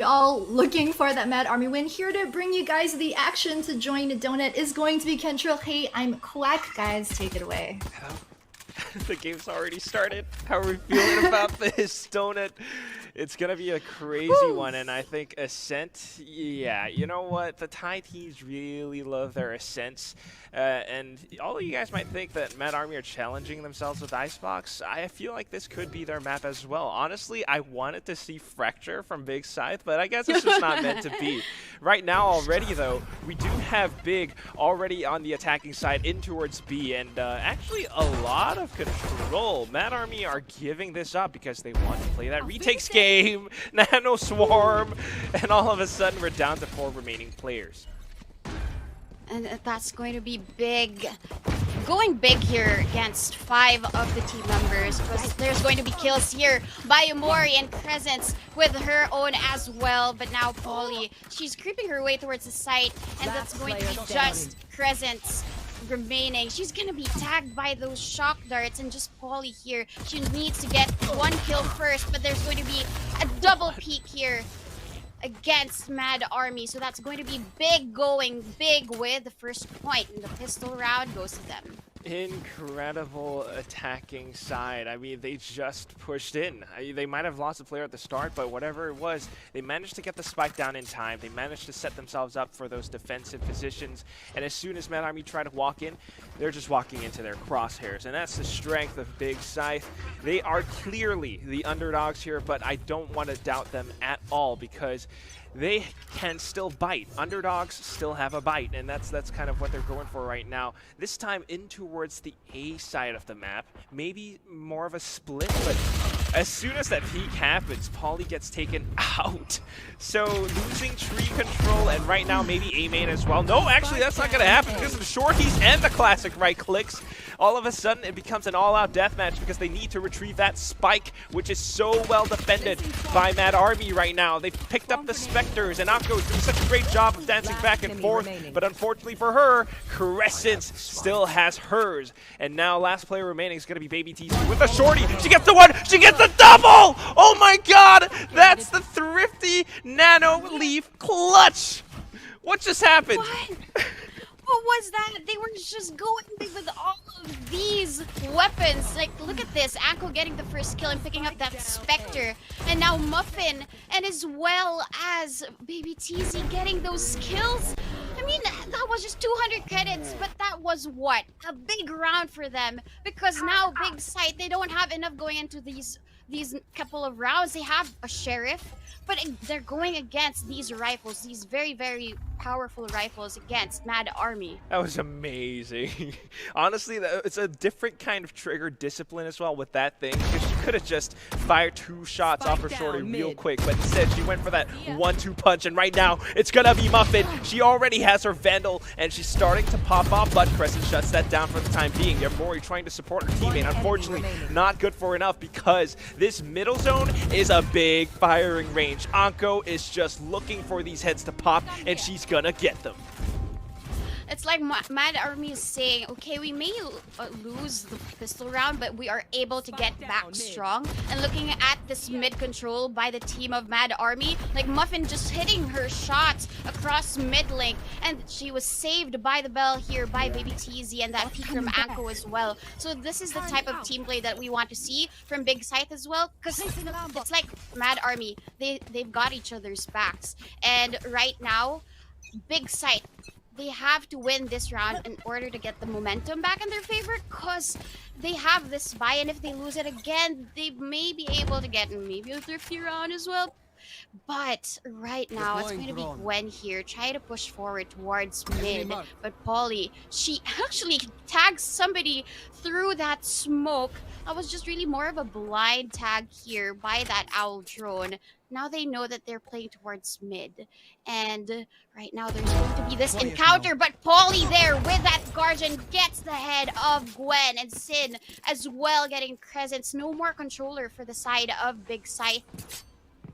all looking for that MADARMY win. Here to bring you guys the action to join the donut is going to be Kentril. Hey, I'm Quack, guys. Take it away. The game's already started. How are we feeling about this donut? It's gonna be a crazy one, and I think Ascent, yeah, you know what? The Thai teams really love their Ascents, and all of you guys might think that MADARMY are challenging themselves with Icebox. I feel like this could be their map as well. Honestly, I wanted to see Fracture from BIGSCYTHE, but I guess it's just not meant to be. Right now already, though, we do have Big already on the attacking side in towards B, and actually a lot of control. MADARMY are giving this up because they want to play that retakes game, Nano Swarm, and all of a sudden we're down to 4 remaining players. And that's going to be big. Going big here against 5 of the team members. There's going to be kills here by Amori and Crescents with her own as well. But now Polly, she's creeping her way towards the site, and that's going to be just Crescents remaining. She's gonna be tagged by those shock darts, and just Polly here. She needs to get 1 kill first, but there's going to be a double peek here against MADARMY, so that's going to be big, going big with the first point, and the pistol round goes to them. Incredible attacking side. I mean, they just pushed in. They might have lost a player at the start, but whatever it was, they managed to get the spike down in time. They managed to set themselves up for those defensive positions, and as soon as MADARMY try to walk in, they're just walking into their crosshairs, and that's the strength of BIGSCYTHE. They are clearly the underdogs here, but I don't want to doubt them at all because they can still bite. Underdogs still have a bite, and that's kind of what they're going for right now. This time in towards the A side of the map, maybe more of a split, but as soon as that peak happens, Polly gets taken out. So losing tree control, and right now maybe A main as well. No, actually that's not gonna happen because of the shorties and the classic right clicks. All of a sudden it becomes an all-out deathmatch because they need to retrieve that spike, which is so well defended by MADARMY right now. They've picked up the Spectres, and Akko is doing such a great job of dancing back and forth, but unfortunately for her, Crescents still has hers. And now last player remaining is going to be Baby TC with a shorty. She gets the one, she gets the double! Oh my god, that's the thrifty Nano Leaf clutch! What just happened? What was that? They were just going big with all of these weapons. Like, look at this. Akko getting the first kill and picking up that Spectre. And now Muffin, and as well as Baby TZ getting those kills. I mean, that was just 200 credits, but that was what? A big round for them. Because now BIGSCYTHE, they don't have enough going into these couple of rounds. They have a Sheriff, but they're going against these rifles, these very, very powerful rifles against MADARMY. That was amazing. Honestly, it's a different kind of trigger discipline as well with that thing, because she could have just fired 2 shots off her shorty real quick, but instead she went for that 1-2 punch, and right now it's gonna be Muffin. She already has her Vandal, and she's starting to pop off, but Crescent shuts that down for the time being. Yamori trying to support her teammate. Unfortunately, not good for enough because this middle zone is a big firing range. Anko is just looking for these heads to pop, and she's gonna get them. It's like MADARMY is saying, okay, we may lose the pistol round, but we are able to get back strong. And looking at this mid control by the team of MADARMY, like Muffin just hitting her shots across mid lane, and she was saved by the bell here by Baby TZ and that peek from Anko as well. So this is the type of team play that we want to see from BIGSCYTHE as well, because it's like MADARMY, they've got each other's backs. And right now, BIGSCYTHE, they have to win this round in order to get the momentum back in their favor, because they have this buy, and if they lose it again, they may be able to get maybe a thrifty round as well. But right now, it's going to be Gwen here, try to push forward towards mid. But Polly, she actually tags somebody through that smoke. That was just really more of a blind tag here by that owl drone. Now they know that they're playing towards mid. And right now there's going to be this encounter, but Polly there with that Guardian gets the head of Gwen, and Sin as well getting Crescents. No more controller for the side of BIGSCYTHE.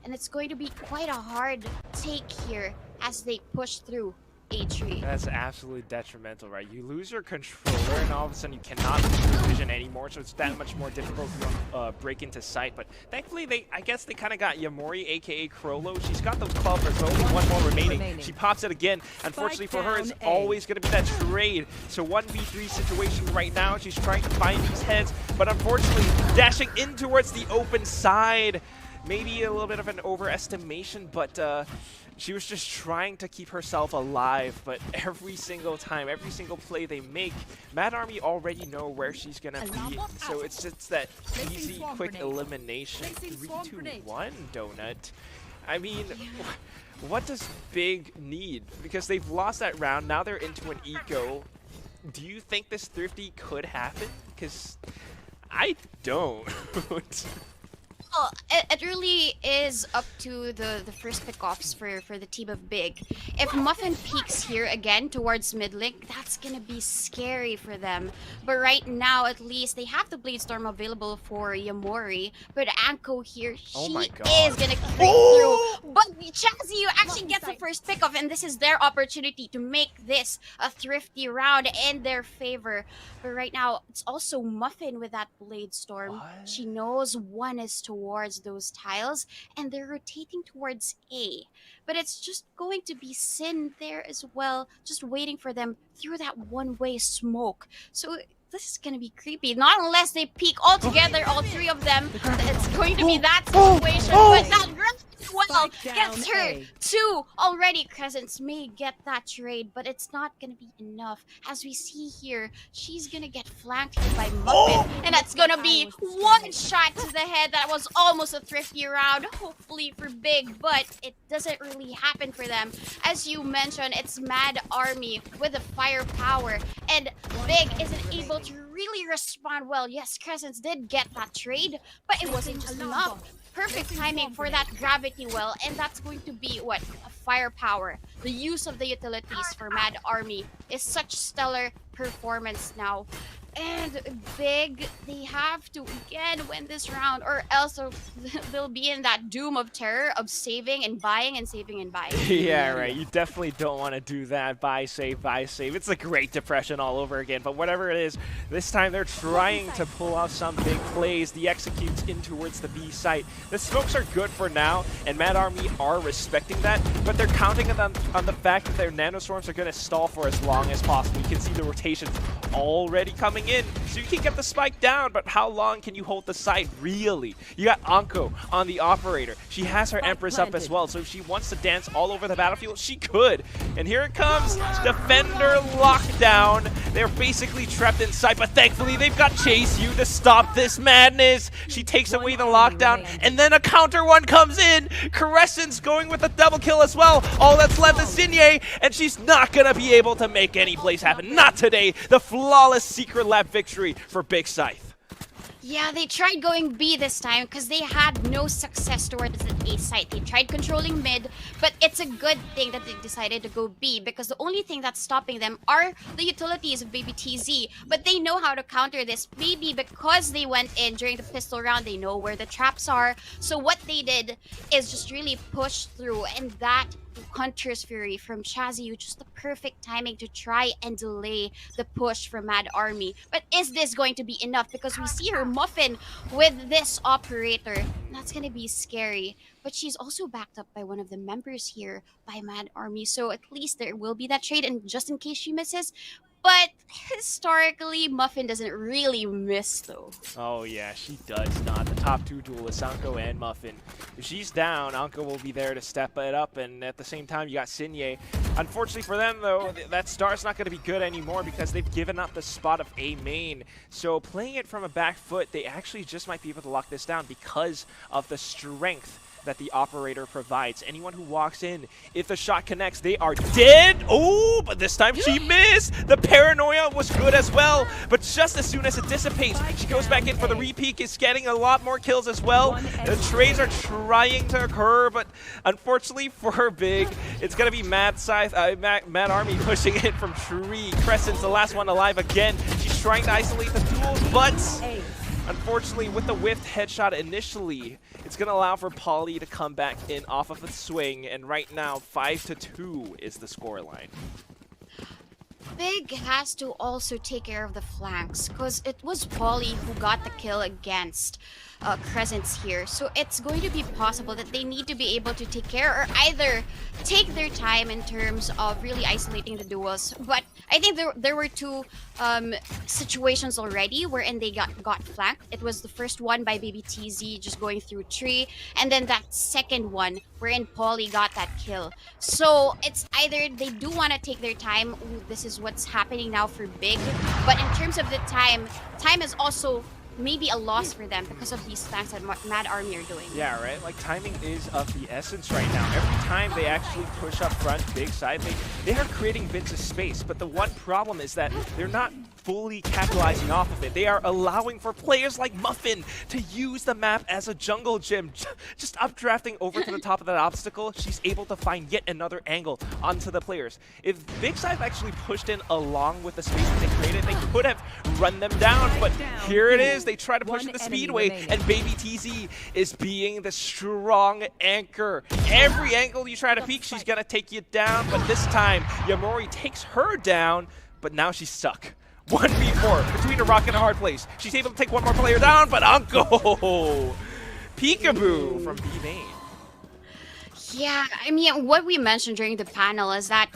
And it's going to be quite a hard take here as they push through. A tree. That's absolutely detrimental, right? You lose your controller and all of a sudden you cannot see your vision anymore, so it's that much more difficult to break into sight. But thankfully, I guess they kind of got Yamori, aka Crollo. She's got those clubbers, but only one more remaining. She pops it again. Unfortunately for her, it's always going to be that trade. So 1v3 situation right now. She's trying to find these heads, but unfortunately, dashing in towards the open side. Maybe a little bit of an overestimation, but she was just trying to keep herself alive. But every single time, every single play they make, MADARMY already know where she's gonna be. So it's just that easy, quick elimination. 3-2-1 Donut. I mean, what does Big need? Because they've lost that round. Now they're into an eco. Do you think this Thrifty could happen? Because I don't. Well, it really is up to the first pickoffs for the team of Big. If Muffin peeks here again towards mid link, that's gonna be scary for them. But right now, at least, they have the Blade Storm available for Yamori. But Anko here, she is gonna creep through. But Chazzy actually gets the first pickoff, and this is their opportunity to make this a thrifty round in their favor. But right now, it's also Muffin with that Blade Storm. She knows one is towards those tiles, and they're rotating towards A. But it's just going to be Sin there as well, just waiting for them through that one-way smoke. So this is gonna be creepy. Not unless they peek all together, all three of them. It's going to be that situation. But that well gets her. Two already. Crescents may get that trade, but it's not gonna be enough. As we see here, she's gonna get flanked here by Muffin, and that's gonna be one shot to the head. That was almost a thrifty round, hopefully for Big, but it doesn't really happen for them. As you mentioned, it's MADARMY with the firepower, and Big isn't able to really respond well. Yes, Crescents did get that trade, but it wasn't just enough. Perfect timing for that gravity well, and that's going to be what? A firepower. The use of the utilities for MADARMY is such stellar performance now. And Big, they have to again win this round, or else they'll be in that doom of terror of saving and buying and saving and buying. Yeah, right. You definitely don't want to do that. Buy, save, buy, save. It's a Great Depression all over again. But whatever it is, this time they're trying to pull off some big plays. The executes in towards the B site. The smokes are good for now, and MADARMY are respecting that, but they're counting on the fact that their nanoswarms are going to stall for as long as possible. You can see the rotations already coming in, so you can get the spike down, but how long can you hold the site, really? You got Anko on the operator. She has her Empress up as well, so if she wants to dance all over the battlefield, she could. And here it comes, Defender lockdown. They're basically trapped inside, but thankfully they've got Chase U to stop this madness. She takes away the lockdown, and then a counter one comes in. Crescent's going with a double kill as well. All that's left is Xinye, and she's not gonna be able to make any plays happen. Not today. The flawless secret lab victory for BIGSCYTHE. Yeah, they tried going B this time because they had no success towards the A site. They tried controlling mid, but it's a good thing that they decided to go B because the only thing that's stopping them are the utilities of Baby TZ. But they know how to counter this, maybe because they went in during the pistol round. They know where the traps are. So what they did is just really push through, and that Hunter's Fury from Chazzy, just the perfect timing to try and delay the push from MADARMY. But is this going to be enough? Because we see her Muffin with this operator. That's gonna be scary. But she's also backed up by one of the members here by MADARMY. So at least there will be that trade, and just in case she misses. But historically, Muffin doesn't really miss, though. Oh, yeah, she does not. The top two duelists, Anko and Muffin. If she's down, Anko will be there to step it up, and at the same time, you got Xinye. Unfortunately for them, though, that star's not going to be good anymore because they've given up the spot of A main. So playing it from a back foot, they actually just might be able to lock this down because of the strength that the operator provides. Anyone who walks in, if the shot connects, they are dead. Oh, but this time she missed. The paranoia was good as well, but just as soon as it dissipates, she goes back in for the repeat, is getting a lot more kills as well. The trades are trying to occur, but unfortunately for her Big, it's gonna be MADARMY pushing it from tree. Crescent's the last one alive again. She's trying to isolate the duels, but Unfortunately, with the whiffed headshot initially, it's going to allow for Polly to come back in off of a swing, and right now, 5-2 is the scoreline. Big has to also take care of the flanks because it was Polly who got the kill against Crescents here. So it's going to be possible that they need to be able to take care or either take their time in terms of really isolating the duels. But I think there were two situations already wherein they got flanked. It was the first one by Baby TZ just going through tree, and then that second one wherein Polly got that kill. So it's either they do want to take their time. Ooh, this is what's happening now for Big. But in terms of the time is also maybe a loss for them because of these flanks that MADARMY are doing. Yeah, right? Like, timing is of the essence right now. Every time they actually push up front, BIGSCYTHE, they are creating bits of space, but the one problem is that they're not fully capitalizing off of it. They are allowing for players like Muffin to use the map as a jungle gym. Just updrafting over to the top of that obstacle, she's able to find yet another angle onto the players. If BIGSCYTHE actually pushed in along with the space that they created, they could have run them down, but here it is. They try to push to the speedway, and Baby TZ is being the strong anchor. Every angle you try to peek, she's gonna take you down, but this time, Yamori takes her down, but now she's stuck. 1v4 between a rock and a hard place. She's able to take one more player down, but Uncle! Peekaboo from B-Main. Yeah, I mean, what we mentioned during the panel is that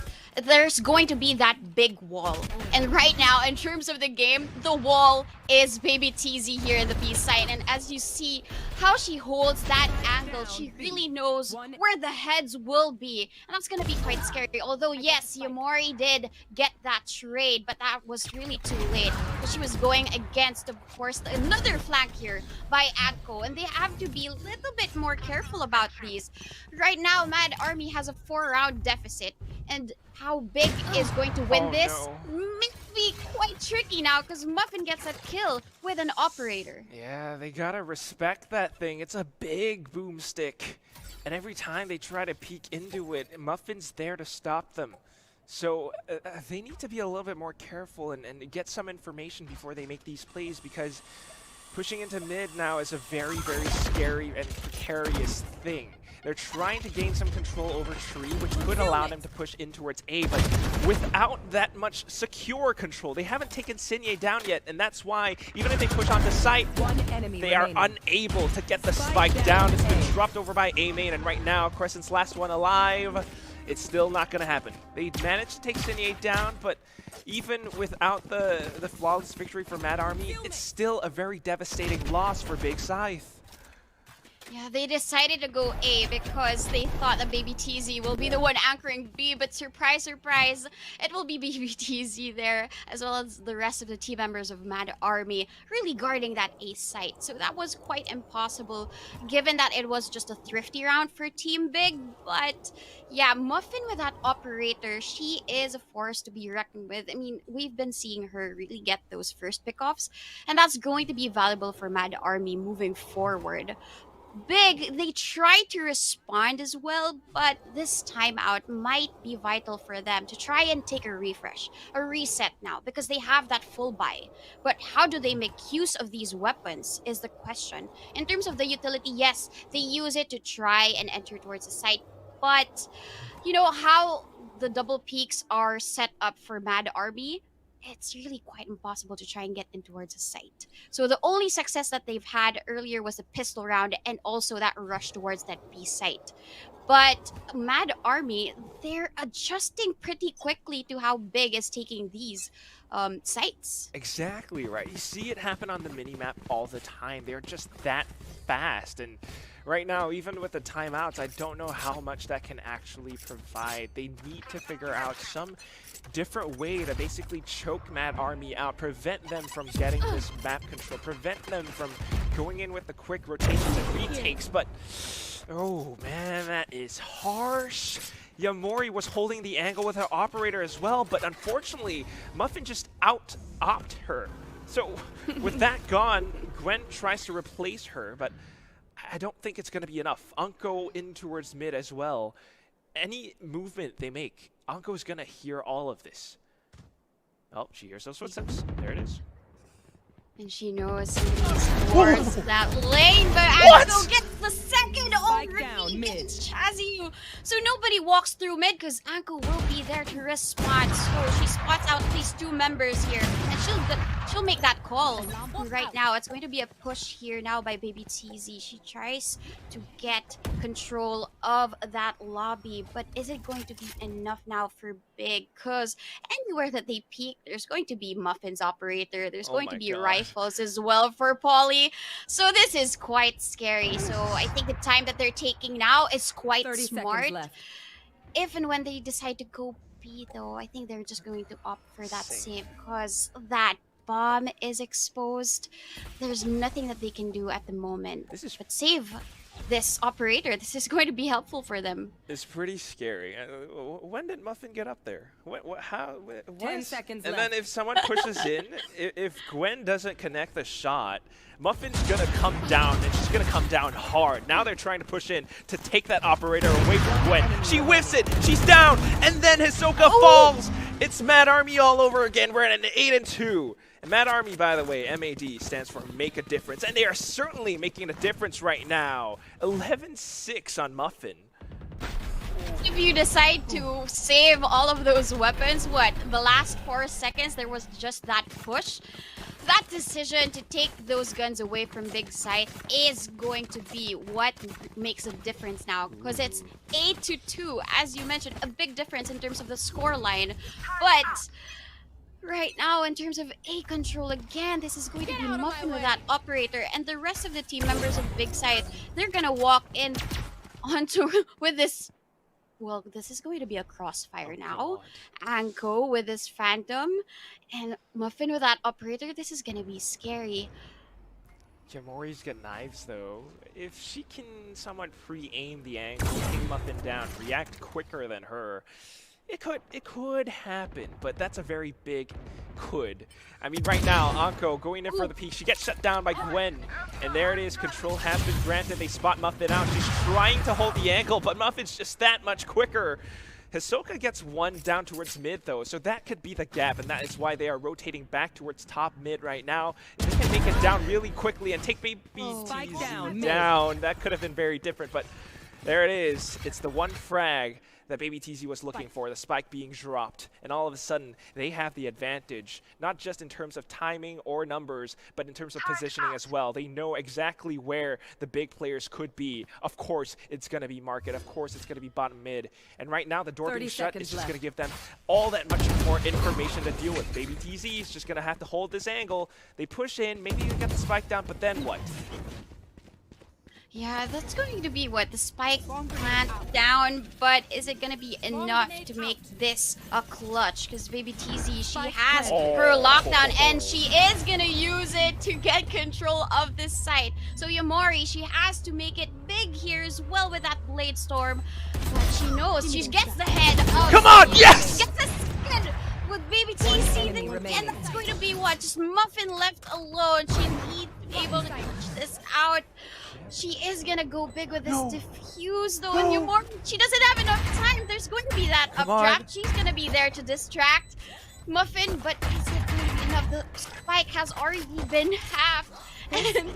there's going to be that big wall. And right now, in terms of the game, the wall is Baby TZ here in the B side. And as you see how she holds that angle, she really knows where the heads will be. And that's going to be quite scary. Although, yes, Yamori did get that trade, but that was really too late. She was going against, of course, another flank here by Agco. And they have to be a little bit more careful about these. Right now, MADARMY has a 4-round deficit. And how Big is going to win this may be quite tricky now because Muffin gets a kill with an operator. Yeah, they gotta respect that thing. It's a big boomstick. And every time they try to peek into it, Muffin's there to stop them. So they need to be a little bit more careful and get some information before they make these plays, because pushing into mid now is a very, very scary and precarious thing. They're trying to gain some control over tree, which could allow them to push in towards A, but without that much secure control. They haven't taken Sinye down yet, and that's why, even if they push onto site, they are unable to get the spike down. It's been dropped over by A main, and right now, Crescent's last one alive. It's still not going to happen. They managed to take Sinye down, but even without the flawless victory for MADARMY, it's still a very devastating loss for BIGSCYTHE. Yeah, they decided to go A because they thought that Baby TZ will be the one anchoring B, but surprise, surprise, it will be Baby TZ there, as well as the rest of the team members of MADARMY really guarding that A site. So that was quite impossible, given that it was just a thrifty round for Team Big. But yeah, Muffin with that operator, she is a force to be reckoned with. I mean, we've been seeing her really get those first pickoffs, and that's going to be valuable for MADARMY moving forward. Big, they try to respond as well, but this timeout might be vital for them to try and take a refresh, a reset now, because they have that full buy. But how do they make use of these weapons is the question. In terms of the utility, yes, they use it to try and enter towards the site, but you know how the double peaks are set up for MADARMY? It's really quite impossible to try and get in towards a site. So the only success that they've had earlier was the pistol round and also that rush towards that B site. But MADARMY, they're adjusting pretty quickly to how Big is taking these sites. Exactly right. You see it happen on the minimap all the time. They're just that fast. And right now, even with the timeouts, I don't know how much that can actually provide. They need to figure out some different way to basically choke MADARMY out, prevent them from getting this map control, prevent them from going in with the quick rotations and retakes. But oh man, that is harsh. Yamori was holding the angle with her operator as well, but unfortunately, Muffin just out-opt her. So with that gone, Gwen tries to replace her, but I don't think it's going to be enough. Unco in towards mid as well. Any movement they make, Unco's going to hear all of this. Oh, she hears those footsteps. There it is. And she knows somebody's towards that lane, but Anko gets the second already against Chazu. So nobody walks through mid because Anko will be there to respond. So she spots out these two members here, and she'll make that call. Right now, it's going to be a push here now by Baby TZ. She tries to get control of that lobby, but is it going to be enough now for Big? Because anywhere that they peek, there's going to be Muffin's operator. There's going to be rifles as well for Polly. So this is quite scary. So I think the time that they're taking now is quite smart. If and when they decide to go B though, I think they're just going to opt for that save because that bomb is exposed. There's nothing that they can do at the moment. But save this operator. This is going to be helpful for them. It's pretty scary. When did Muffin get up there? How? 10 seconds and left. then if someone pushes in, if Gwen doesn't connect the shot, Muffin's gonna come down, and she's gonna come down hard. Now they're trying to push in to take that operator away from Gwen. She whiffs it, she's down, and then Hisoka falls. It's MADARMY all over again. We're at an 8-2. And MADARMY, by the way, MAD stands for Make a Difference, and they are certainly making a difference right now. 11-6 on Muffin. If you decide to save all of those weapons, the last 4 seconds, there was just that push. That decision to take those guns away from BIGSCYTHE is going to be what makes a difference now. Because it's 8-2, as you mentioned, a big difference in terms of the score line. But right now, in terms of A control, again, this is going to be Muffin with that operator. And the rest of the team members of BIGSCYTHE, they're going to walk in onto with this. Well, this is going to be a crossfire now. Anko with this Phantom. And Muffin with that operator. This is going to be scary. Yamori's got knives, though. If she can somewhat pre-aim the angle, pin Muffin down, react quicker than her, it could happen, but that's a very big could. I mean, right now, Anko going in for the peek. She gets shut down by Gwen, and there it is. Control has been granted. They spot Muffin out. She's trying to hold the angle, but Muffin's just that much quicker. Hisoka gets one down towards mid, though, so that could be the gap, and that is why they are rotating back towards top mid right now. If they can make it down really quickly and take Baby TZ down, that could have been very different, but there it is. It's the one frag that Baby TZ was looking for, the spike being dropped. And all of a sudden, they have the advantage, not just in terms of timing or numbers, but in terms of positioning as well. They know exactly where the big players could be. Of course, it's going to be market. Of course, it's going to be bottom mid. And right now, the door being shut is just going to give them all that much more information to deal with. Baby TZ is just going to have to hold this angle. They push in, maybe they get the spike down, but then what? Yeah, that's going to be the spike plant down, but is it going to be enough to make this a clutch? Because Baby TZ, she has her lockdown, and she is going to use it to get control of this site. So Yamori, she has to make it big here as well with that Blade Storm. But she knows, she gets the head of... Come on, yes! She gets the second with Baby TZ, and that's going to be just Muffin left alone. She needs to be able to catch this out. She is gonna go big with this diffuse though, and Yamori, she doesn't have enough time. There's going to be that updraft. She's gonna be there to distract Muffin, but is it going to be enough? The spike has already been halved, and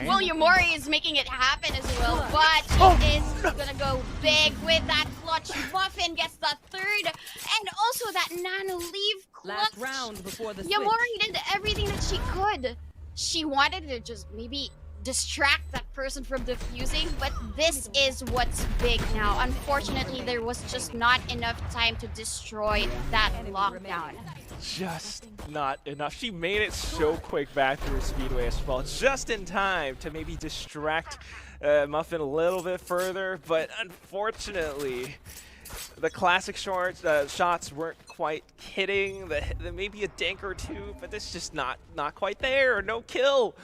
well, Yamori is making it happen as well, but she is gonna go big with that clutch. Muffin gets the third, and also that nano leave clutch. Last round before the switch. Yamori did everything that she could. She wanted to just maybe distract that person from defusing, but this is what's big now. Unfortunately, there was just not enough time to destroy that lockdown. Just not enough. She made it so quick back through Speedway as well, just in time to maybe distract Muffin a little bit further, but unfortunately, the classic shots weren't quite hitting. Maybe a dink or two, but this is just not quite there. No kill.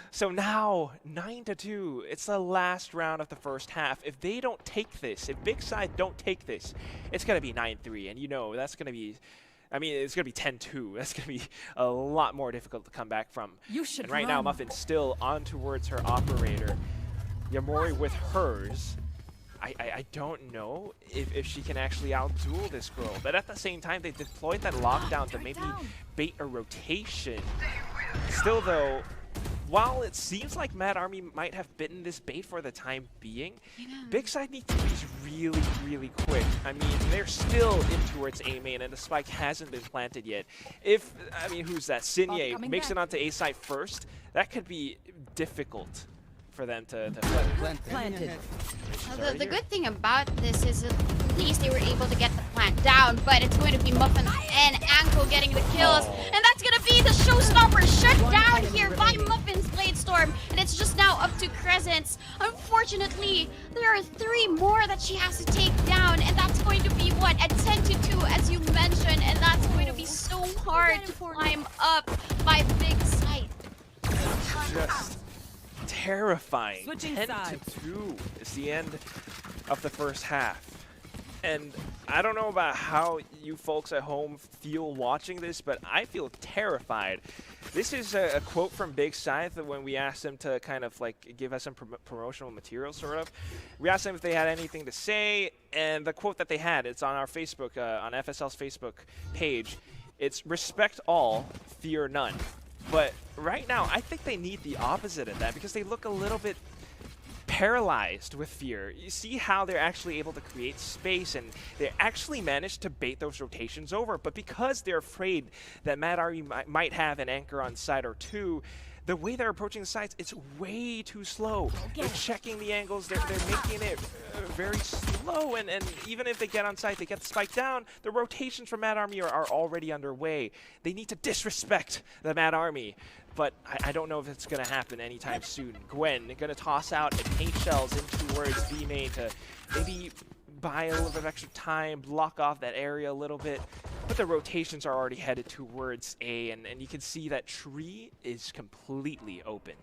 So now, 9-2, it's the last round of the first half. If they don't take this, if BIGSCYTHE don't take this, it's going to be 9-3. And you know, that's going to be, I mean, it's going to be 10-2. That's going to be a lot more difficult to come back from. And right now, Muffin's still on towards her operator. Yamori with hers. I don't know if she can actually outduel this girl, but at the same time, they deployed that lockdown to maybe bait a rotation. Still though, while it seems like MADARMY might have bitten this bait for the time being, BIGSCYTHE needs to be really, really quick. I mean, they're still in towards A main, and the spike hasn't been planted yet. If, I mean, who's that? SCYTHE makes it onto A side first, that could be difficult for them to Planted. The good thing about this is at least they were able to get the plant down, but it's going to be Muffin and Anko getting the kills, and that's going to be the showstopper shut down here by Muffin's Blade Storm, and it's just now up to Crescents. Unfortunately, there are 3 more that she has to take down, and that's going to be what, at 10-2 as you mentioned, and that's going to be so hard to climb up by BIGSCYTHE. just terrifying. Switching 10-2 is the end of the first half. And I don't know about how you folks at home feel watching this, but I feel terrified. This is a quote from BIGSCYTHE when we asked them to kind of like give us some promotional material, sort of. We asked them if they had anything to say, and the quote that they had, it's on our Facebook, on FSL's Facebook page. It's respect all, fear none. But right now, I think they need the opposite of that because they look a little bit paralyzed with fear. You see how they're actually able to create space and they actually managed to bait those rotations over. But because they're afraid that MADARMY might have an anchor on side or 2, the way they're approaching the sides, it's way too slow. They're checking the angles, they're making it very slow, and even if they get on site, they get the spike down, the rotations from MADARMY are already underway. They need to disrespect the MADARMY, but I don't know if it's going to happen anytime soon. Gwen going to toss out and paint shells in towards B main to maybe buy a little bit of extra time, block off that area a little bit. But the rotations are already headed towards A, and you can see that tree is completely open.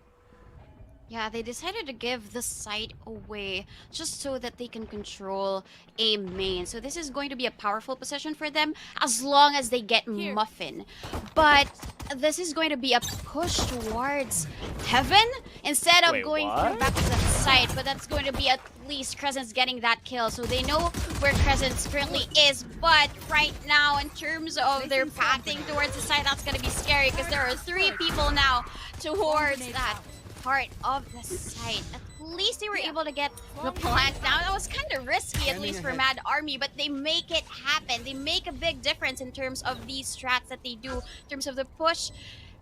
Yeah, they decided to give the site away just so that they can control A main. So this is going to be a powerful position for them as long as they get Muffin. But this is going to be a push towards Heaven instead of going through back to the site. But that's going to be at least Crescent's getting that kill. So they know where Crescent's currently is. But right now, in terms of their pathing towards the site, that's going to be scary because there are 3 people now towards that part of the site. At least they were able to get the plant down. That was kind of risky, at least for MADARMY, but they make it happen. They make a big difference in terms of these strats that they do, in terms of the push.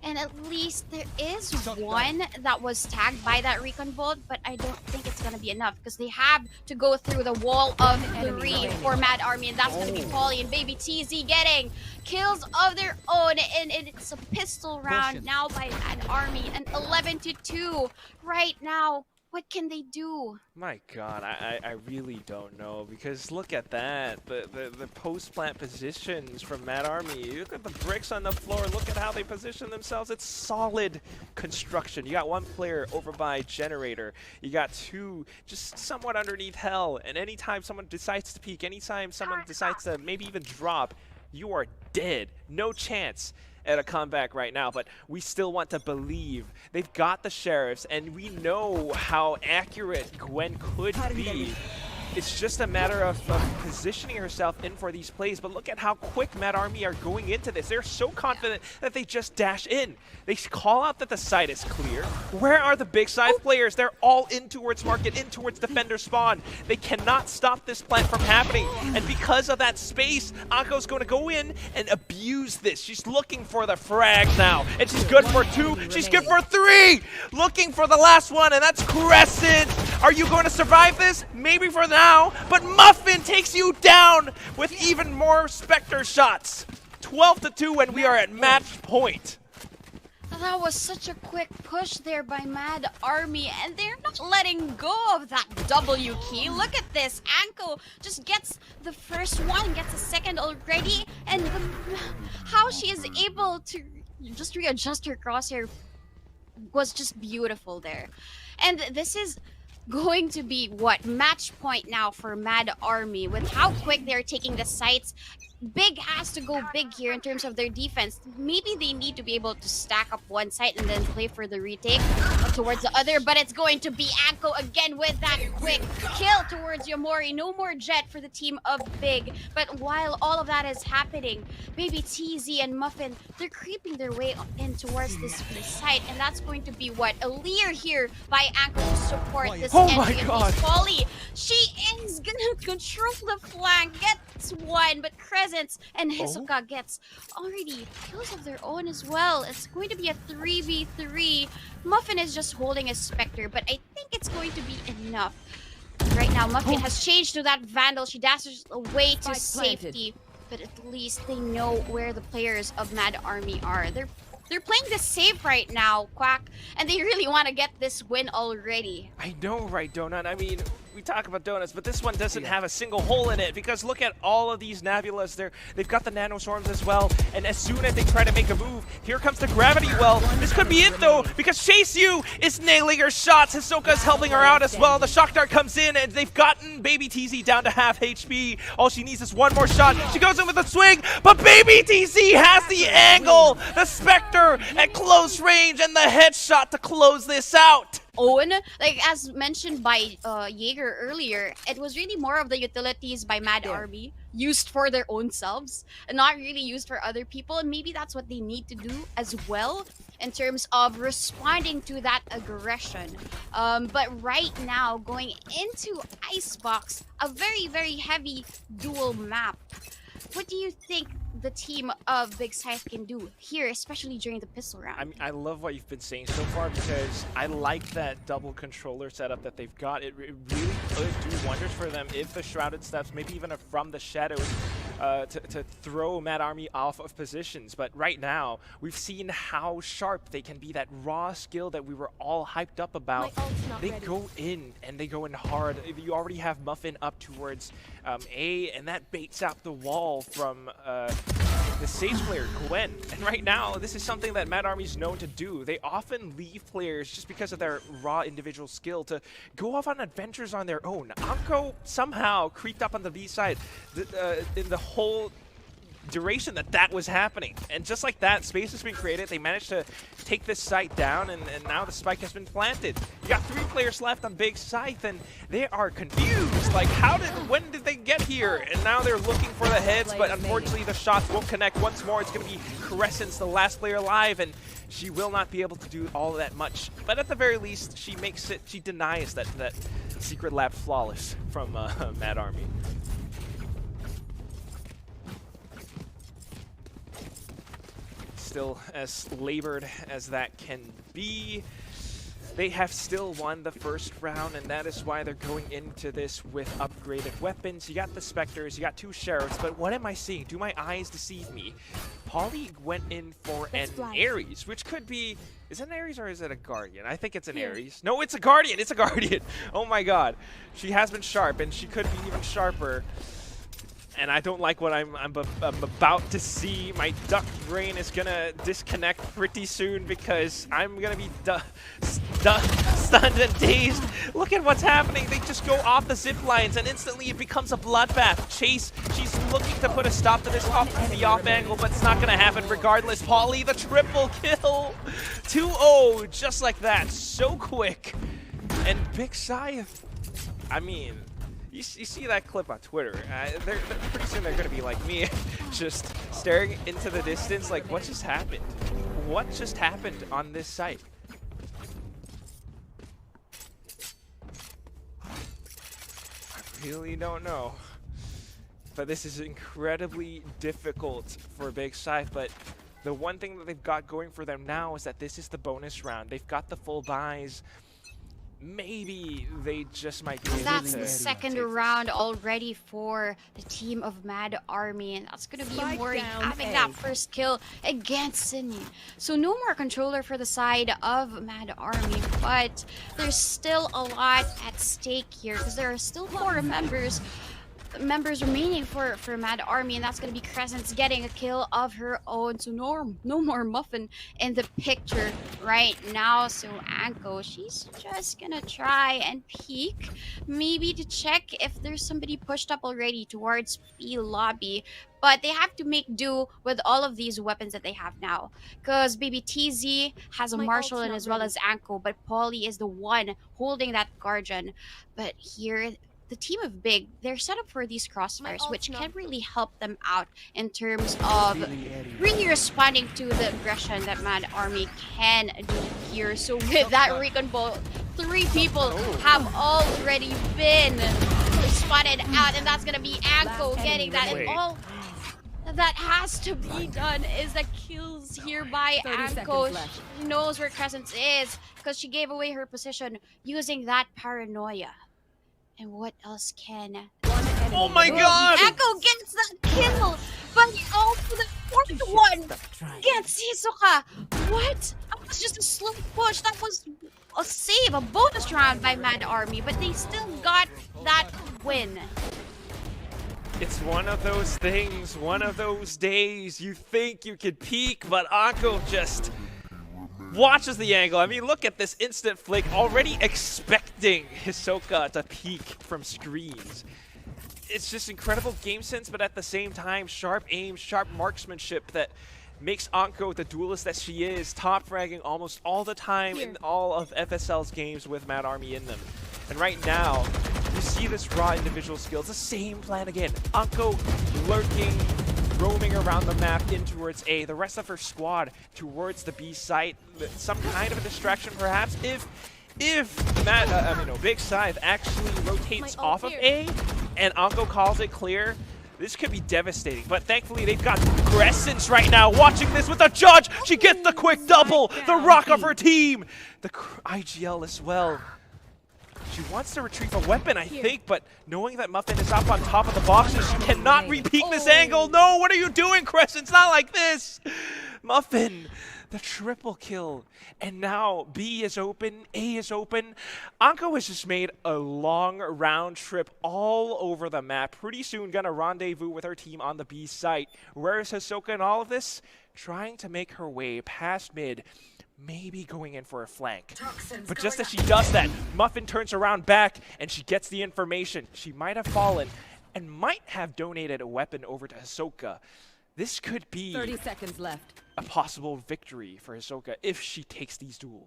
And at least there is one that was tagged by that recon bolt, but I don't think it's going to be enough because they have to go through the wall of 3 for MADARMY, and that's going to be Polly and Baby TZ getting kills of their own, and it's a pistol round now by MADARMY, and 11-2 right now. What can they do? My God, I really don't know, because look at that, the post-plant positions from MADARMY. Look at the bricks on the floor, look at how they position themselves. It's solid construction. You got 1 player over by Generator, you got 2 just somewhat underneath Hell, and anytime someone decides to peek, anytime someone decides to maybe even drop, you are dead. No chance at a comeback right now, but we still want to believe. They've got the sheriffs, and we know how accurate Gwen could be. It's just a matter of positioning herself in for these plays, but look at how quick MADARMY are going into this. They're so confident that they just dash in. They call out that the site is clear. Where are the BIGSCYTHE players? They're all in towards market, in towards defender spawn. They cannot stop this plant from happening, and because of that space, Anko's going to go in and abuse this. She's looking for the frag now, and she's good for 2. She's good for 3! Looking for the last one, and that's Crescent. Are you going to survive this? Maybe for now, but Muffin takes you down with even more Spectre shots. 12-2 when we are at match point. That was such a quick push there by MADARMY, and they're not letting go of that W key. Look at this. Anko just gets the first one, gets the second already, and how she is able to just readjust her crosshair was just beautiful there. And this is going to be what? Match point now for Mad Army with how quick they're taking the sites. Big has to go big here in terms of their defense. Maybe they need to be able to stack up one side and then play for the retake towards the other, but it's going to be Anko again with that quick kill towards Yomori. No more Jet for the team of Big. But while all of that is happening, Baby TZ and Muffin, they're creeping their way in towards this B site, and that's going to be what? A leer here by Anko to support this entry of this Polly. She is gonna control the flank, gets one, but Crescents and Hisoka gets already kills of their own as well. It's going to be a 3v3. Muffin is just holding a Spectre, but I think it's going to be enough. Right now, Muffin has changed to that Vandal. She dashes away to safety, but at least they know where the players of Mad Army are. They're playing this safe right now, Quack, and they really want to get this win already. I know, right, Donut? I mean, we talk about donuts, but this one doesn't have a single hole in it because look at all of these Nebulas. They've got the Nano Storms as well, and as soon as they try to make a move, here comes the Gravity Well. This could be it, though, because Chase U is nailing her shots. Hisoka's helping her out as well. The Shock Dart comes in, and they've gotten Baby TZ down to half HP. All she needs is one more shot. She goes in with a swing, but Baby TZ has the angle, the Spectre at close range, and the headshot to close this out. Own, like as mentioned by Jaeger earlier, it was really more of the utilities by Mad Army used for their own selves and not really used for other people, and maybe that's what they need to do as well in terms of responding to that aggression. But right now, going into Icebox, a very, very heavy dual map. What do you think the team of BIGSCYTHE can do here, especially during the pistol round? I mean, I love what you've been saying so far because I like that double controller setup that they've got. It really could do wonders for them if the Shrouded steps, maybe even from the shadows, to throw Mad Army off of positions. But right now, we've seen how sharp they can be, that raw skill that we were all hyped up about. They go in, and they go in hard. You already have Muffin up towards A, and that baits out the wall from the Sage player, Gwen. And right now, this is something that Mad Army's known to do. They often leave players just because of their raw individual skill to go off on adventures on their own. Anko somehow creeped up on the B side in the whole duration that was happening, and just like that, space has been created. They managed to take this site down, and now the spike has been planted. You got 3 players left on BIGSCYTHE, and they are confused. Like, when did they get here? And now they're looking for the heads, but unfortunately the shots won't connect once more. It's going to be Crescent's the last player alive, and she will not be able to do all that much. But at the very least, she denies that secret lab flawless from Mad Army. Still as labored as that can be. They have still won the first round, and that is why they're going into this with upgraded weapons. You got the Spectres, you got 2 Sheriffs, but what am I seeing? Do my eyes deceive me? Polly went in for an Ares, which could be... Is it an Ares or is it a Guardian? I think it's an Ares. No, it's a Guardian! It's a Guardian! Oh my god. She has been sharp, and she could be even sharper. And I don't like what I'm about to see. My duck brain is gonna disconnect pretty soon because I'm gonna be stunned and dazed. Look at what's happening. They just go off the zip lines and instantly it becomes a bloodbath. Chase, she's looking to put a stop to this off the off angle, but it's not gonna happen regardless. Polly, the triple kill. 2-0, just like that. So quick. And BIGSCYTHE, I mean, you see that clip on Twitter. They're pretty soon they're going to be like me, just staring into the distance like, what just happened? What just happened on this site? I really don't know. But this is incredibly difficult for BIGSCYTHE, but the one thing that they've got going for them now is that this is the bonus round. They've got the full buys. Maybe they just might be able to... That's the second round already for the team of Mad Army, and that's going to be Mori having that first kill against Sydney. So no more controller for the side of Mad Army, but there's still a lot at stake here because there are still 4 members members remaining for MADARMY, and that's gonna be Crescent's getting a kill of her own. So no more Muffin in the picture right now. So Anko, she's just gonna try and peek, maybe to check if there's somebody pushed up already towards B lobby. But they have to make do with all of these weapons that they have now. Because Baby TZ has a Marshall and as well as Anko, but Polly is the one holding that Guardian. But here, the team of Big, they're set up for these crossfires, which can really help them out in terms of really responding to the aggression that MADARMY can do here. So with that recon ball, 3 people have already been spotted out, and that's gonna be Anko getting that. And all that has to be done is the kills here by Anko. She knows where Crescent is because she gave away her position using that paranoia. And what else can... Oh my god! Anko gets that kill, but also the 4th one gets Hisoka. What? That was just a slow push. That was a save, a bonus round by MADARMY, but they still got that win. It's one of those things, one of those days. You think you could peek, but Anko just watches the angle. I mean, look at this instant flick, already expecting Hisoka to peek from screens. It's just incredible game sense, but at the same time, sharp aim, sharp marksmanship that makes Anko the duelist that she is, top fragging almost all the time in all of FSL's games with MADARMY in them. And right now, you see this raw individual skill. It's the same plan again. Anko lurking, roaming around the map in towards A. The rest of her squad towards the B site. Some kind of a distraction, perhaps, if BIGSCYTHE actually rotates off of A and Anko calls it clear. This could be devastating, but thankfully they've got Crescent right now watching this with a judge. She gets the quick double, the rock of her team. The IGL as well. She wants to retrieve a weapon, I think, but knowing that Muffin is up on top of the boxes, she cannot repeat this angle. No, what are you doing, Crescent? It's not like this. Muffin, the triple kill. And now B is open, A is open. Anko has just made a long round trip all over the map. Pretty soon gonna rendezvous with her team on the B site. Where is Hisoka in all of this? Trying to make her way past mid. Maybe going in for a flank. But just as she does that, Muffin turns around back and she gets the information. She might have fallen and might have donated a weapon over to Hisoka. This could be 30 seconds left. A possible victory for Hisoka if she takes these duels.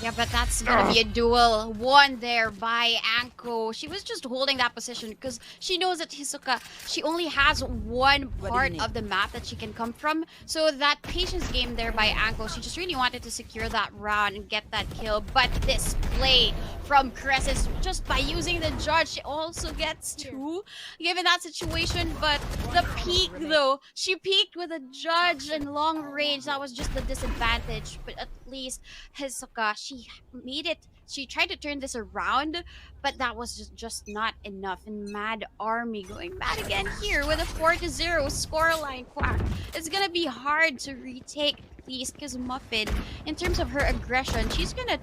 Yeah, but that's gonna be a duel won there by Anko. She was just holding that position because she knows that Hisoka, she only has one part of the map that she can come from. So that patience game there by Anko, she just really wanted to secure that round and get that kill. But this play from Crescent, just by using the judge, she also gets 2 given that situation. But the peak though, she peaked with a judge and long range. That was just the disadvantage. But at least Hisoka, she made it. She tried to turn this around, but that was just not enough. And MADARMY going mad again here with a 4-0 scoreline. Quack. It's gonna be hard to retake these because Muffin, in terms of her aggression, she's gonna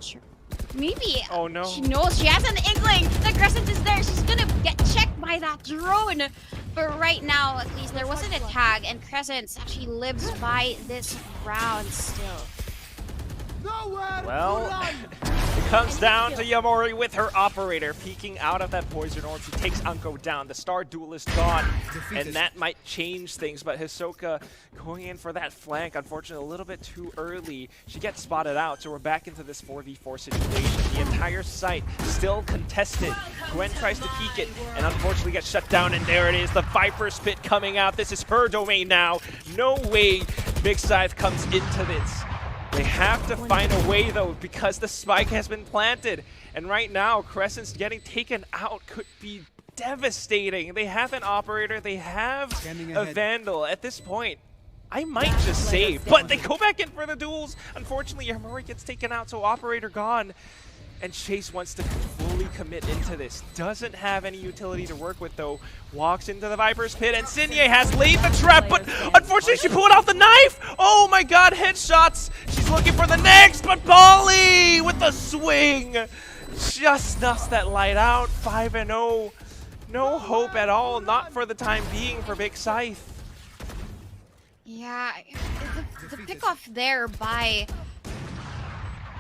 maybe. Oh no! She knows, she has an inkling that Crescent is there. She's gonna get checked by that drone. But right now, at least there wasn't a tag, and Crescent actually lives by this round still. Well, it comes down to Yamori with her operator peeking out of that poison orb. She takes Anko down. The star duelist gone, and that might change things. But Hisoka going in for that flank, unfortunately, a little bit too early. She gets spotted out, so we're back into this 4v4 situation. The entire site still contested. Gwen tries to peek it, and unfortunately gets shut down. And there it is, the Viper's Pit coming out. This is her domain now. No way BIGSCYTHE comes into this. They have to find a way, though, because the spike has been planted. And right now, Crescent's getting taken out could be devastating. They have an operator. They have a Vandal. At this point, I might just save. But they go back in for the duels. Unfortunately, Yamori gets taken out, so operator gone. And Chase wants to fully commit into this. Doesn't have any utility to work with, though. Walks into the Viper's Pit, and SCYTHE has laid the trap, but unfortunately she pulled off the knife! Oh my god, headshots! She's looking for the next, but Polly with the swing! Just snuffs that light out, 5-0. No hope at all, not for the time being for BIGSCYTHE. Yeah, the pick-off there by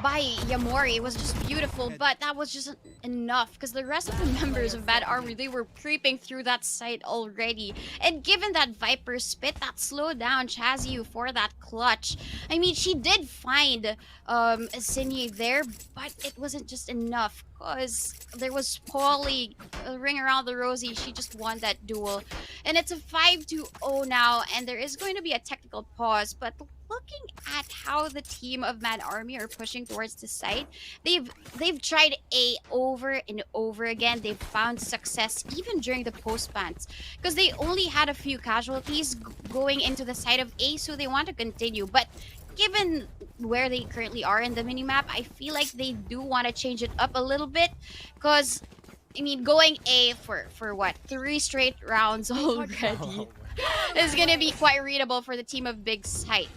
Yamori was just beautiful, but that was just enough because the rest of the members of MADARMY, they were creeping through that site already. And given that Viper spit, that slowed down Chaziu for that clutch. I mean, she did find Sinye there, but it wasn't just enough because there was Polly, ring around the rosy. She just won that duel. And it's a 5-2-0 now, and there is going to be a technical pause, but looking at how the team of MADARMY are pushing towards the site, they've tried A over and over again. They've found success even during the post bans because they only had a few casualties going into the side of A, so they want to continue. But given where they currently are in the minimap, I feel like they do want to change it up a little bit because, I mean, going A for what, 3 straight rounds already is going to be quite readable for the team of BIGSCYTHE.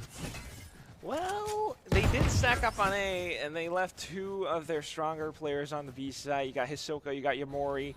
Well, they did stack up on A, and they left 2 of their stronger players on the B side. You got Hisoka, you got Yamori.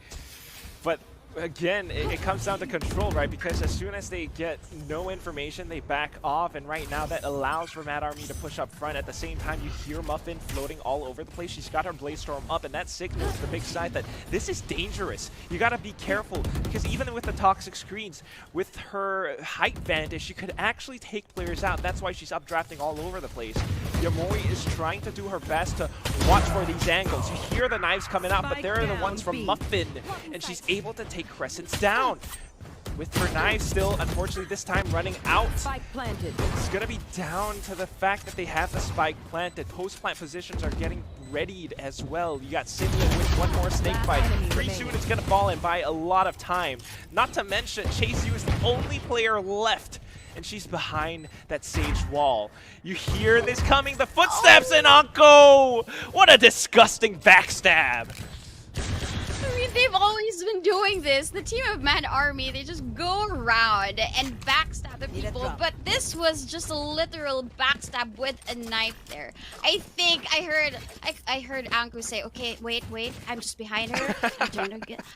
But again, it comes down to control, right? Because as soon as they get no information, they back off, and right now that allows for MADARMY to push up front. At the same time, you hear Muffin floating all over the place. She's got her Blaze Storm up, and that signals the BIGSCYTHE that this is dangerous. You gotta be careful, because even with the toxic screens, with her height vantage, she could actually take players out. That's why she's updrafting all over the place. Yamori is trying to do her best to watch for these angles. You hear the knives coming out, but they're the ones from Muffin, and she's able to take Crescents down. With her knives still, unfortunately, this time running out. It's going to be down to the fact that they have the spike planted. Post-plant positions are getting readied as well. You got Cynthia with one more snake fight. Pretty soon it's going to fall in by a lot of time. Not to mention, Chase Yu is the only player left, and she's behind that Sage wall. You hear this coming, the footsteps in Anko! What a disgusting backstab! I mean, they've always been doing this. The team of MADARMY, they just go around and backstab the people, but this was just a literal backstab with a knife there. I think I heard Anku say, okay, wait, I'm just behind her.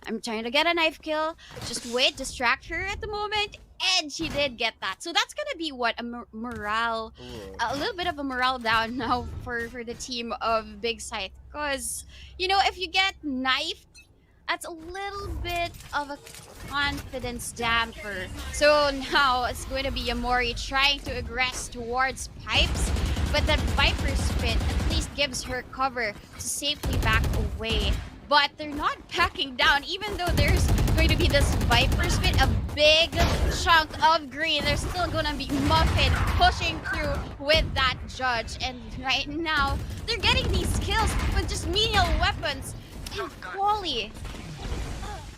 I'm trying to get a knife kill. Just wait, distract her at the moment. And she did get that. So that's gonna be what, a morale, a little bit of a morale down now for the team of BIGSCYTHE. Because, you know, if you get knifed, that's a little bit of a confidence damper. So now it's going to be Yamori trying to aggress towards pipes, but that Viper spit at least gives her cover to safely back away. But they're not backing down, even though there's going to be this Viper spit, a big chunk of green. There's still gonna be Muffin pushing through with that judge. And right now, they're getting these kills with just menial weapons. And Quali,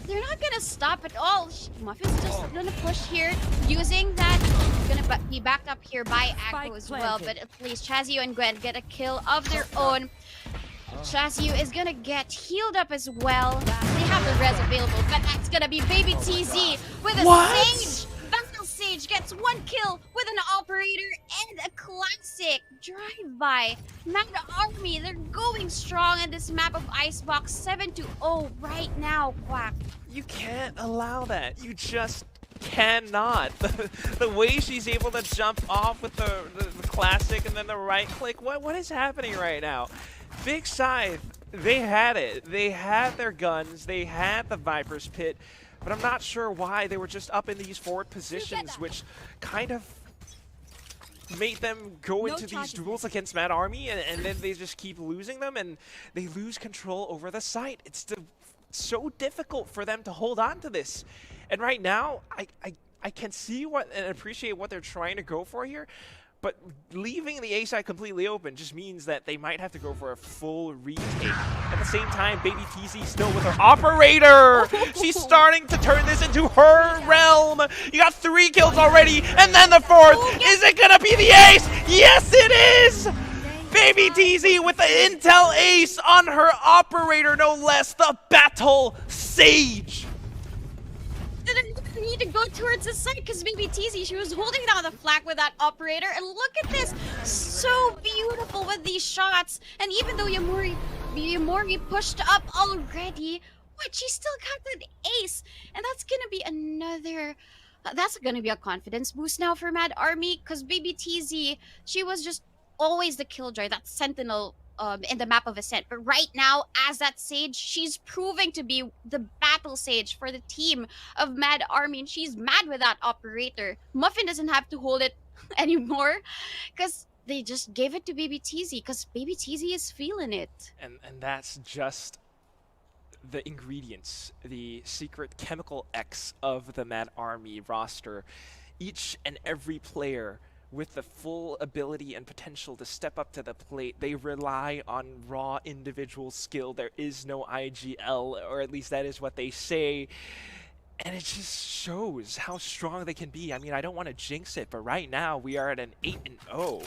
they're not gonna stop at all. Muffin's just gonna push here, using that. Gonna be backed up here by Akko as well, but at least Chaziu and Gwen get a kill of their own. Chaziu is gonna get healed up as well. They have the res available, but that's gonna be Baby TZ with a Sage. Battle Sage gets 1 kill with an operator and a classic drive-by. MADARMY, they're going strong in this map of Icebox, 7-0 right now, Quack. You can't allow that. You just cannot. The way she's able to jump off with the classic and then the right click, what is happening right now? BIGSCYTHE, they had it. They had their guns. They had the Viper's Pit. But I'm not sure why they were just up in these forward positions, which kind of made them go into these duels against MADARMY, and then they just keep losing them, and they lose control over the site. It's so difficult for them to hold on to this. And right now, I can see and appreciate what they're trying to go for here, but leaving the A side completely open just means that they might have to go for a full retake. At the same time, Baby TZ still with her operator. She's starting to turn this into her realm. You got 3 kills already, and then the 4th. Is it gonna be the ace? Yes, it is! Baby TZ with the intel ace on her operator, no less, the Battle Sage. Need to go towards the side because Baby TZ, she was holding down the flag with that operator, and look at this, so beautiful with these shots. And even though Yamori pushed up already, but she still got an ace, and that's gonna be another. That's gonna be a confidence boost now for Mad Army, because Baby TZ, she was just always the killjoy, that sentinel in the map of Ascent. But right now, as that Sage, she's proving to be the battle Sage for the team of Mad Army, and she's mad with that operator. Muffin doesn't have to hold it anymore, because they just gave it to Baby TZ, because Baby TZ is feeling it. And that's just the ingredients, the secret chemical X of the Mad Army roster. Each and every player with the full ability and potential to step up to the plate. They rely on raw individual skill. There is no IGL, or at least that is what they say. And it just shows how strong they can be. I mean, I don't want to jinx it, but right now we are at an 8-0.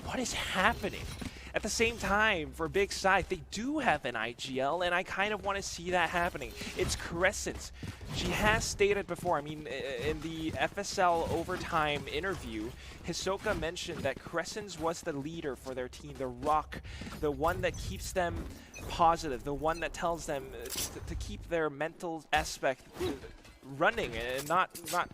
What is happening? At the same time, for BIGSCYTHE, they do have an IGL, and I kind of want to see that happening. It's Crescent. She has stated before, I mean, in the FSL overtime interview, Hisoka mentioned that Crescent was the leader for their team, the rock, the one that keeps them positive, the one that tells them to keep their mental aspect running and not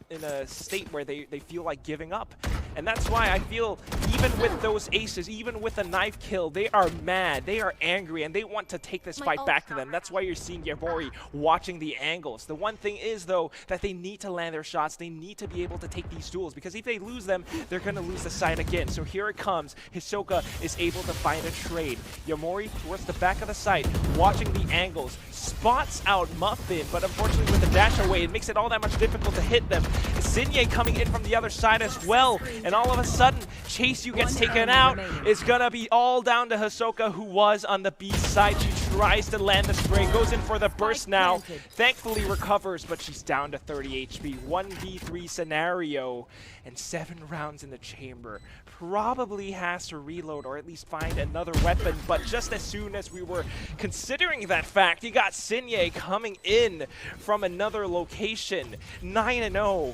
in a state where they feel like giving up. And that's why I feel even with those aces, even with a knife kill, they are mad, they are angry, and they want to take this fight back to them. That's why you're seeing Yamori watching the angles. The one thing is, though, that they need to land their shots. They need to be able to take these duels, because if they lose them, they're going to lose the side again. So here it comes. Hisoka is able to find a trade. Yamori towards the back of the site, watching the angles, spots out Muffin, but unfortunately with the dash away, it makes it all that much difficult to hit them. SCYTHE coming in from the other side as well, and all of a sudden, Chase You gets taken out. It's gonna be all down to Hisoka, who was on the B side. She tries to land the spray, goes in for the burst now. Thankfully recovers, but she's down to 30 HP. 1v3 scenario, and 7 rounds in the chamber. Probably has to reload or at least find another weapon, but just as soon as we were considering that fact, you got SCYTHE coming in from another location, 9-0.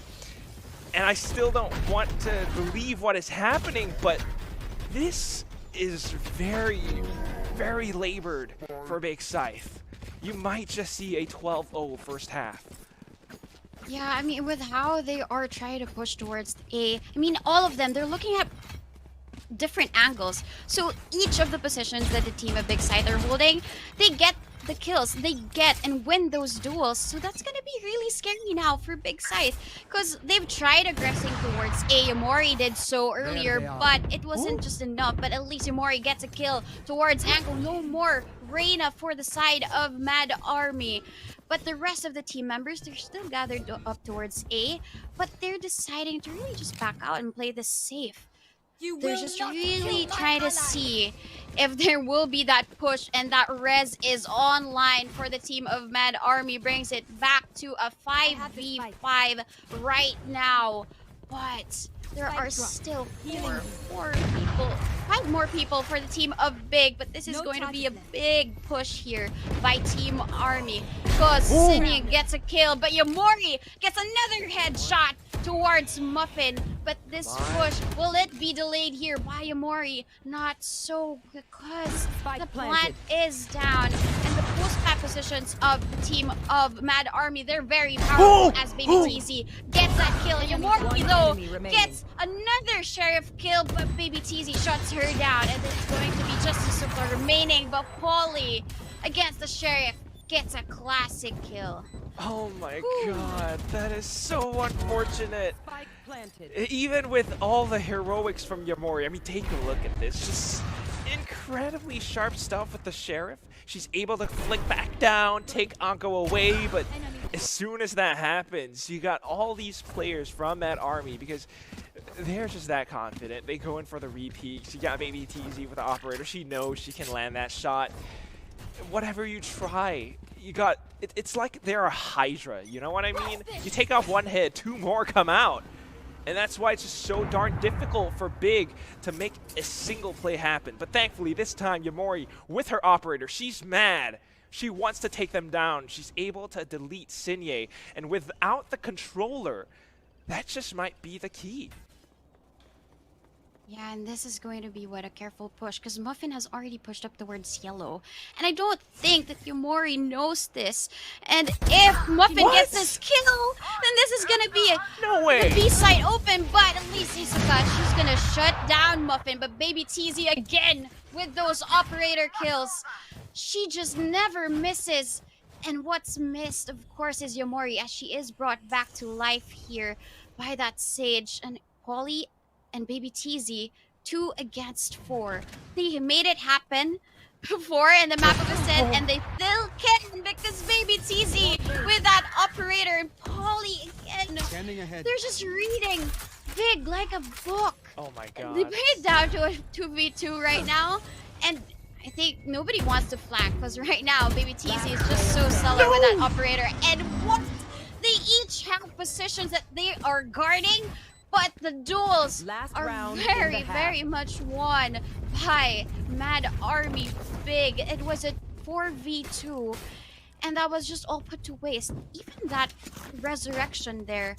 And I still don't want to believe what is happening, but this is very, very labored for BIGSCYTHE. You might just see a 12-0 first half. Yeah, I mean, with how they are trying to push towards A, I mean, all of them, they're looking at different angles. So each of the positions that the team of BIGSCYTHE are holding, they get the kills, they get and win those duels. So that's gonna be really scary now for BIGSCYTHE, because they've tried aggressing towards A. Yamori did so earlier, but it wasn't just enough. But at least Yamori gets a kill towards angle. No more Reyna for the side of Mad Army. But the rest of the team members, they're still gathered up towards A, but they're deciding to really just back out and play this safe. They're just really trying to see if there will be that push, and that res is online for the team of Mad Army. Brings it back to a 5v5 right now. But there are still five more people for the team of Big, but this is going to be a big push here by Team Army. Because SCYTHE gets a kill, but Yamori gets another headshot towards Muffin. But this push, will it be delayed here by Yamori? Not so, because the plant is down. And the post-plant positions of the team of Mad Army, they're very powerful as Baby TZ gets that kill. Yamori, though, gets another sheriff kill, but Baby TZ shuts her down. And it's going to be just a remaining, but Polly against the sheriff gets a classic kill. Oh my god, that is so unfortunate. Even with all the heroics from Yamori, I mean, take a look at this. Just incredibly sharp stuff with the sheriff. She's able to flick back down, take Anko away, but as soon as that happens, you got all these players from that army, because they're just that confident. They go in for the repeats. You got Baby TZ with the operator. She knows she can land that shot. Whatever you try, you got it's like they're a hydra, you know what I mean? You take off one head, 2 more come out. And that's why it's just so darn difficult for Big to make a single play happen. But thankfully this time Yamori with her operator, she's mad. She wants to take them down. She's able to delete SCYTHE, and without the controller, that just might be the key. Yeah, and this is going to be what a careful push, because Muffin has already pushed up towards yellow. And I don't think that Yomori knows this. And if Muffin gets this kill, then this is gonna be No way. the B side open, but at least Hisoka, she's gonna shut down Muffin. But Baby TZ again with those operator kills. She just never misses. And what's missed, of course, is Yomori, as she is brought back to life here by that Sage. And Polly and Baby TZ, 2 against 4. They made it happen before in the map of Ascent, and they still can because Baby TZ with that operator and Polly again. They're just reading big like a book. Oh my god. They made it down to a 2v2 right now, and I think nobody wants to flank because right now Baby TZ is just so stellar with that operator. And what? They each have positions that they are guarding, but the duels are very much won by MADARMY Big. It was a 4v2, and that was just all put to waste. Even that resurrection there,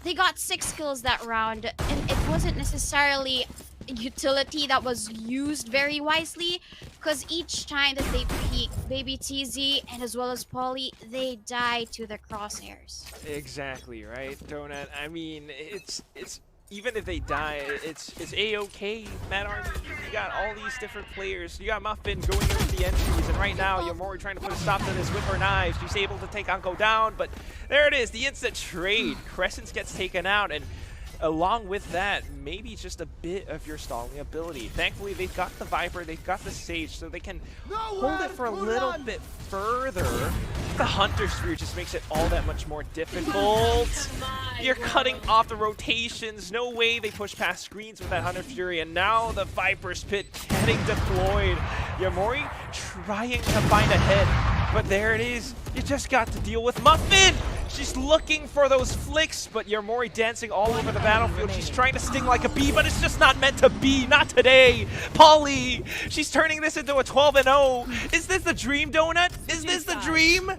they got 6 kills that round, and it wasn't necessarily utility that was used very wisely, because each time that they peek, Baby TZ and as well as Polly, they die to the crosshairs. Exactly, right, Donut? I mean, it's even if they die, it's A-okay, MADARMY. You got all these different players. You got Muffin going into the entries, and right now Yomori trying to put a stop to this with her knives. She's able to take Anko down, but there it is, the instant trade. Crescent gets taken out, and along with that, maybe just a bit of your stalling ability. Thankfully, they've got the Viper, they've got the Sage, so they can hold it for a little bit further. The Hunter Spear just makes it all that much more difficult. You're cutting off the rotations. No way they push past screens with that Hunter Fury, and now the Viper's Pit getting deployed. Yomori trying to find a head, but there it is. You just got to deal with Muffin. She's looking for those flicks, but Yomori dancing all over the battlefield. She's trying to sting like a bee, but it's just not meant to be. Not today. Polly, she's turning this into a 12-0. Is this the dream, Donut? Is this the dream?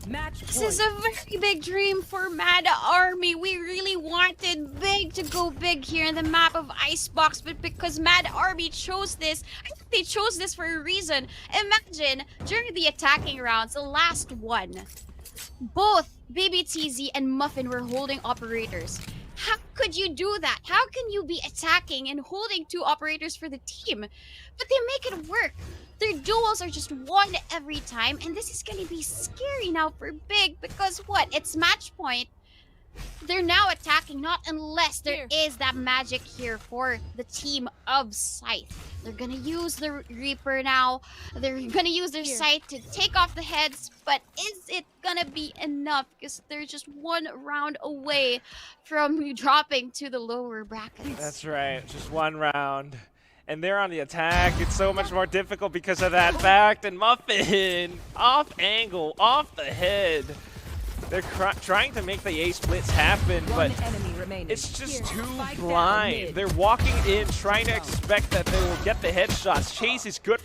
This is a very big dream for MADARMY. We really wanted Big to go big here in the map of Icebox, but because MADARMY chose this, I think they chose this for a reason. Imagine, during the attacking rounds, the last one, both Baby TZ and Muffin were holding operators. How could you do that? How can you be attacking and holding 2 operators for the team? But they make it work. Their duels are just won every time, and this is going to be scary now for Big because what? It's match point. They're now attacking not unless there is that magic here for the team of Scythe. They're going to use the Reaper now. They're going to use their Scythe to take off the heads, but is it going to be enough? Because they're just 1 round away from dropping to the lower brackets. That's right, just 1 round. And they're on the attack. It's so much more difficult because of that fact. And Muffin, off angle, off the head. They're trying to make the A splits happen, but it's just too blind. They're walking in, trying to expect that they will get the headshots. Chase is good for